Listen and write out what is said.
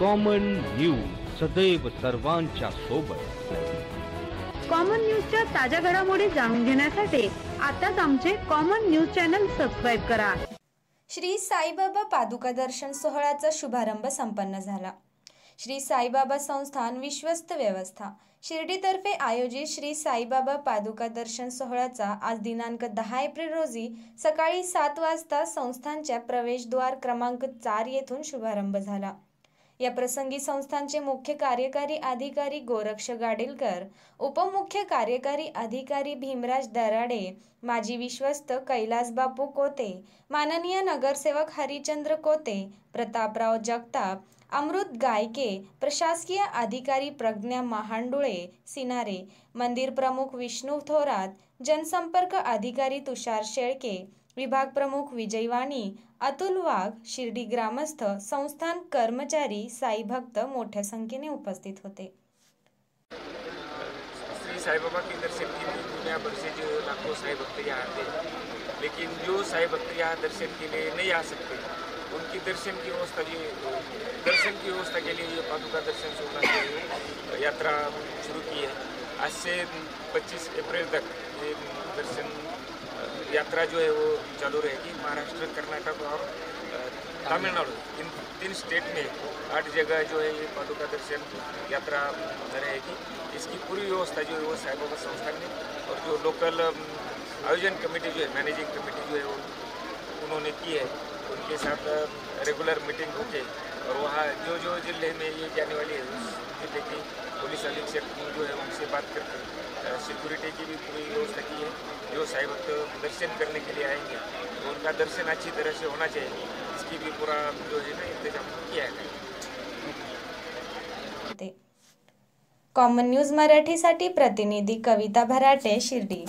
Common news सदैव सर्वांच्या सोबत। कॉमन न्यूजच्या ताज्या घडामोडी जाणून घेण्यासाठी आताच आमचे कॉमन न्यूज चॅनल सबस्क्राइब करा। श्री साईबाबा पादुका दर्शन सोहळ्याचा शुभारंभ संपन्न झाला। श्री साईबाबा संस्थान विश्वस्त व्यवस्था शिर्डीतर्फे आयोजित श्री साईबाबा पादुका दर्शन सोहळ्याचा आज दिनांक 10 एप्रिल रोजी सकाळी 7 वाजता संस्थानच्या प्रवेशद्वार क्रमांक 4 येथून शुभारंभ झाला। या प्रसंगी संस्थानचे मुख्य कार्यकारी अधिकारी गोरक्ष गाडेलकर, उपमुख्य कार्यकारी अधिकारी भीमराज दराडे, माजी विश्वस्त कैलास बापू कोते, माननीय नगरसेवक हरिचंद्र कोते, प्रतापराव जगताप, अमृत गायके, प्रशासकीय अधिकारी प्रज्ञा महांडुळे सिनारे, मंदिर प्रमुख विष्णू थोरात, जनसंपर्क अधिकारी तुषार शेळके, विभाग प्रमुख विजय वाणी, अतुल वाघ, शिर्डी ग्रामस्थ, संस्थान कर्मचारी, साई भक्त मोठ्या संख्येने उपस्थित होते। श्री साई बाबा के दर्शन के लिए दुनिया भर से जो लाखों साई भक्त यहाँ आते हैं, लेकिन जो साई भक्त यहाँ दर्शन के लिए नहीं आ सकते, उनकी दर्शन की व्यवस्था के लिए ये पादुका दर्शन सोहना की यात्रा शुरू की है। आज से 25 अप्रैल तक ये दर्शन यात्रा जो है वो चालू रहेगी। महाराष्ट्र, कर्नाटक और तमिलनाडु, इन 3 स्टेट में 8 जगह जो है ये पादुका दर्शन यात्रा रहेगी। इसकी पूरी व्यवस्था जो है वो साई बाबा संस्थान ने और जो लोकल आयोजन कमेटी जो है, मैनेजिंग कमेटी जो है वो उन्होंने की है। उनके साथ रेगुलर मीटिंग होके और वहाँ जो जो जिले में ये जाने वाली है उस जिले की पुलिस अधीक्षक जो है उनसे बात करके सिक्योरिटी की भी पूरी व्यवस्था की है। जो साई भक्त दर्शन करने के लिए आएंगे तो उनका दर्शन अच्छी तरह से होना चाहिए, इसकी भी पूरा जो है ना इंतजाम किया है। कॉमन न्यूज मराठीसाठी प्रतिनिधी कविता भराटे, शिर्डी।